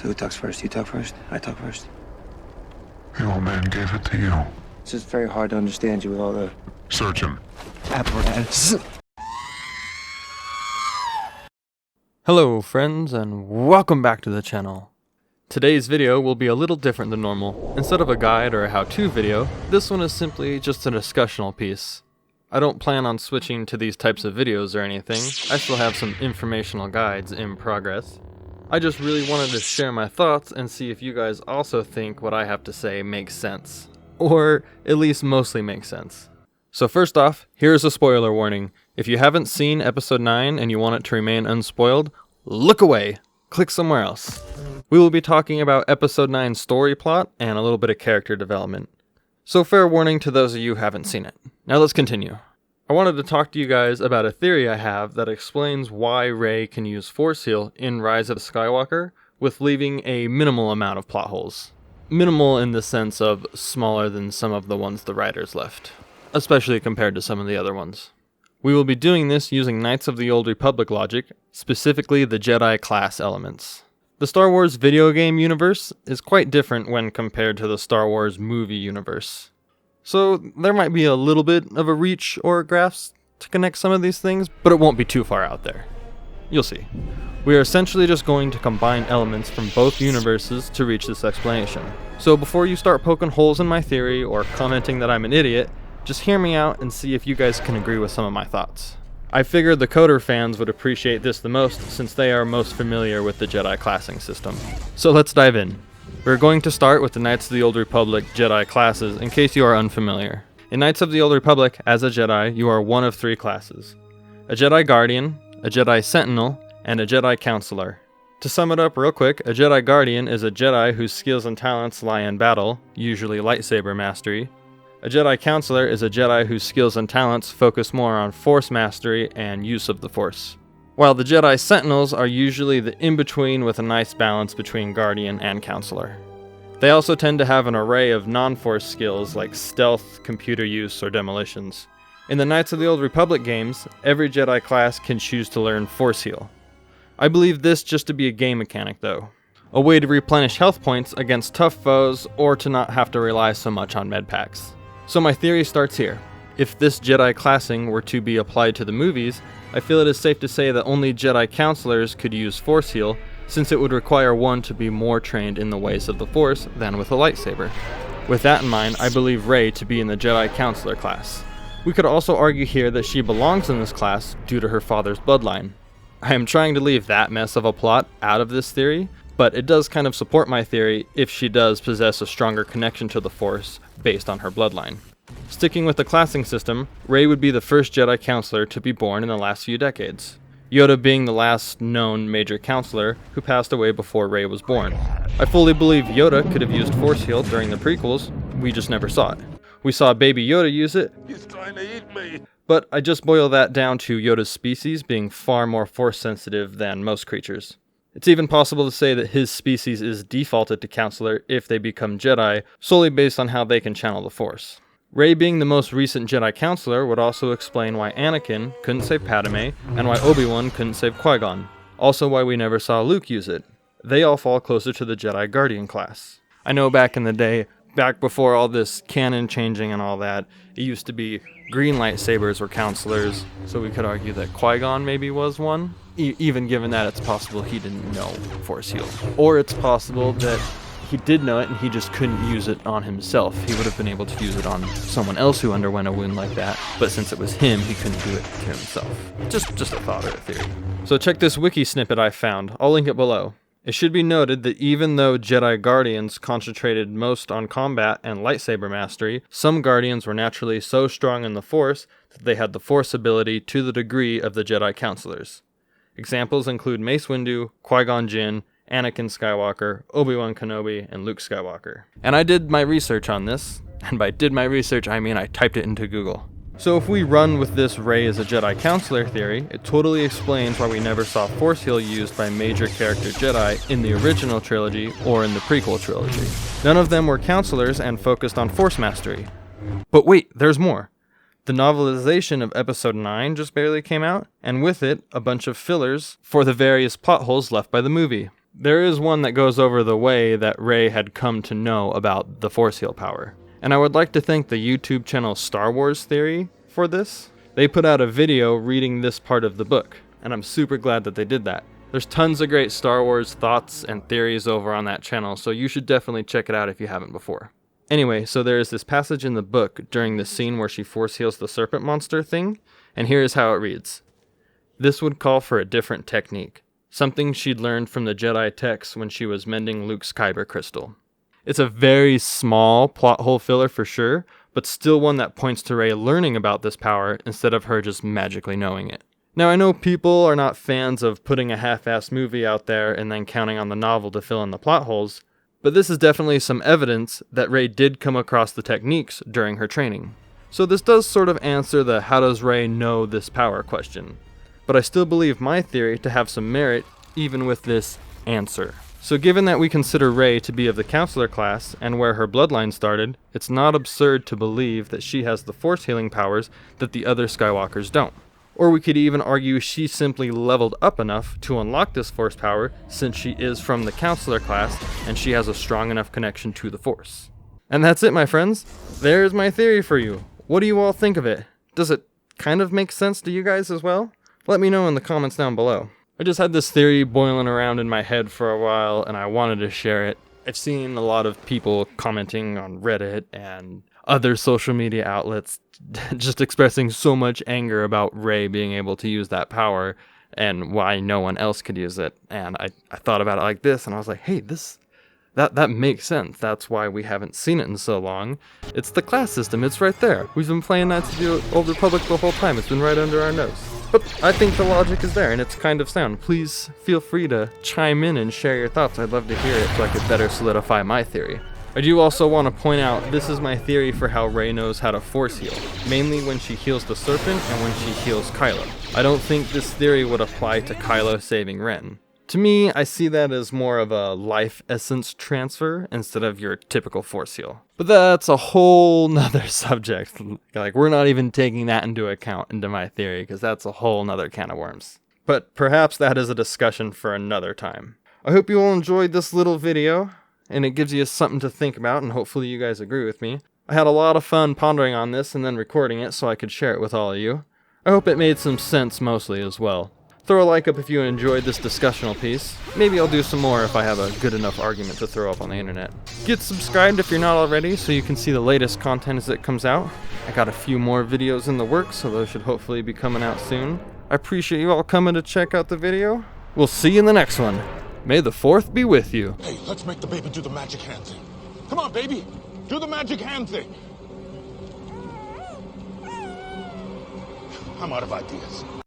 So who talks first? You talk first? I talk first? The old man gave it to you. It's just very hard to understand you with all the Search him. apparatus. Hello friends, and welcome back to the channel. Today's video will be a little different than normal. Instead of a guide or a how-to video, this one is simply just a discussional piece. I don't plan on switching to these types of videos or anything. I still have some informational guides in progress. I just really wanted to share my thoughts and see if you guys also think what I have to say makes sense. Or at least mostly makes sense. So first off, here's a spoiler warning. If you haven't seen episode 9 and you want it to remain unspoiled, look away. Click somewhere else. We will be talking about episode 9's story plot and a little bit of character development. So fair warning to those of you who haven't seen it. Now let's continue. I wanted to talk to you guys about a theory I have that explains why Rey can use Force Heal in Rise of Skywalker with leaving a minimal amount of plot holes. Minimal in the sense of smaller than some of the ones the writers left, especially compared to some of the other ones. We will be doing this using Knights of the Old Republic logic, specifically the Jedi class elements. The Star Wars video game universe is quite different when compared to the Star Wars movie universe. So there might be a little bit of a reach or a grasp to connect some of these things, but it won't be too far out there. You'll see. We are essentially just going to combine elements from both universes to reach this explanation. So before you start poking holes in my theory or commenting that I'm an idiot, just hear me out and see if you guys can agree with some of my thoughts. I figured the KOTOR fans would appreciate this the most since they are most familiar with the Jedi classing system. So let's dive in. We're going to start with the Knights of the Old Republic Jedi classes in case you are unfamiliar. In Knights of the Old Republic, as a Jedi, you are one of 3 classes. A Jedi Guardian, a Jedi Sentinel, and a Jedi Consular. To sum it up real quick, a Jedi Guardian is a Jedi whose skills and talents lie in battle, usually lightsaber mastery. A Jedi Consular is a Jedi whose skills and talents focus more on Force mastery and use of the Force. While the Jedi Sentinels are usually the in-between with a nice balance between Guardian and Consular. They also tend to have an array of non-Force skills like stealth, computer use, or demolitions. In the Knights of the Old Republic games, every Jedi class can choose to learn Force Heal. I believe this just to be a game mechanic though. A way to replenish health points against tough foes or to not have to rely so much on med packs. So my theory starts here. If this Jedi classing were to be applied to the movies, I feel it is safe to say that only Jedi Counselors could use Force Heal, since it would require one to be more trained in the ways of the Force than with a lightsaber. With that in mind, I believe Rey to be in the Jedi Counselor class. We could also argue here that she belongs in this class due to her father's bloodline. I am trying to leave that mess of a plot out of this theory, but it does kind of support my theory if she does possess a stronger connection to the Force based on her bloodline. Sticking with the classing system, Rey would be the first Jedi Counselor to be born in the last few decades, Yoda being the last known major counselor who passed away before Rey was born. I fully believe Yoda could have used Force Heal during the prequels, we just never saw it. We saw Baby Yoda use it, He's trying to eat me. but I just boil that down to Yoda's species being far more Force sensitive than most creatures. It's even possible to say that his species is defaulted to Counselor if they become Jedi, solely based on how they can channel the Force. Rey being the most recent Jedi Counselor would also explain why Anakin couldn't save Padme, and why Obi-Wan couldn't save Qui-Gon. Also why we never saw Luke use it. They all fall closer to the Jedi Guardian class. I know back in the day, back before all this canon changing and all that, it used to be green lightsabers were counselors, so we could argue that Qui-Gon maybe was one, even given that it's possible he didn't know Force Heal. Or it's possible that he did know it and he just couldn't use it on himself. He would have been able to use it on someone else who underwent a wound like that, but since it was him, he couldn't do it to himself. Just a thought or a theory. So check this Wiki snippet I found. I'll link it below. It should be noted that even though Jedi Guardians concentrated most on combat and lightsaber mastery, some Guardians were naturally so strong in the Force that they had the Force ability to the degree of the Jedi Counselors. Examples include Mace Windu, Qui-Gon Jinn, Anakin Skywalker, Obi-Wan Kenobi, and Luke Skywalker. And I did my research on this, and by did my research I mean I typed it into Google. So if we run with this Rey as a Jedi Counselor theory, it totally explains why we never saw Force Heal used by major character Jedi in the original trilogy or in the prequel trilogy. None of them were counselors and focused on Force mastery. But wait, there's more. The novelization of Episode 9 just barely came out, and with it, a bunch of fillers for the various plot holes left by the movie. There is one that goes over the way that Rey had come to know about the Force Heal power. And I would like to thank the YouTube channel Star Wars Theory for this. They put out a video reading this part of the book, and I'm super glad that they did that. There's tons of great Star Wars thoughts and theories over on that channel, so you should definitely check it out if you haven't before. Anyway, so there is this passage in the book during the scene where she force heals the serpent monster thing, and here is how it reads. This would call for a different technique, something she'd learned from the Jedi texts when she was mending Luke's kyber crystal. It's a very small plot hole filler for sure, but still one that points to Rey learning about this power instead of her just magically knowing it. Now I know people are not fans of putting a half-assed movie out there and then counting on the novel to fill in the plot holes, but this is definitely some evidence that Rey did come across the techniques during her training. So this does sort of answer the how does Rey know this power question. But I still believe my theory to have some merit even with this answer. So given that we consider Rey to be of the Consular class and where her bloodline started, it's not absurd to believe that she has the force healing powers that the other Skywalkers don't. Or we could even argue she simply leveled up enough to unlock this force power since she is from the Consular class and she has a strong enough connection to the Force. And that's it, my friends. There's my theory for you. What do you all think of it? Does it kind of make sense to you guys as well? Let me know in the comments down below. I just had this theory boiling around in my head for a while and I wanted to share it. I've seen a lot of people commenting on Reddit and other social media outlets just expressing so much anger about Rey being able to use that power and why no one else could use it. And I thought about it like this and I was like, hey, that makes sense. That's why we haven't seen it in so long. It's the class system. It's right there. We've been playing Knights of the Old Republic the whole time. It's been right under our nose. But I think the logic is there and it's kind of sound. Please feel free to chime in and share your thoughts. I'd love to hear it so I could better solidify my theory. I do also want to point out this is my theory for how Rey knows how to force heal, mainly when she heals the serpent and when she heals Kylo. I don't think this theory would apply to Kylo saving Ren. To me, I see that as more of a life essence transfer instead of your typical force heal. But that's a whole nother subject. Like, we're not even taking that into account into my theory because that's a whole nother can of worms. But perhaps that is a discussion for another time. I hope you all enjoyed this little video and it gives you something to think about and hopefully you guys agree with me. I had a lot of fun pondering on this and then recording it so I could share it with all of you. I hope it made some sense mostly as well. Throw a like up if you enjoyed this discussional piece. Maybe I'll do some more if I have a good enough argument to throw up on the internet. Get subscribed if you're not already so you can see the latest content as it comes out. I got a few more videos in the works, so those should hopefully be coming out soon. I appreciate you all coming to check out the video. We'll see you in the next one. May the 4th be with you. Hey, let's make the baby do the magic hand thing. Come on, baby. Do the magic hand thing. I'm out of ideas.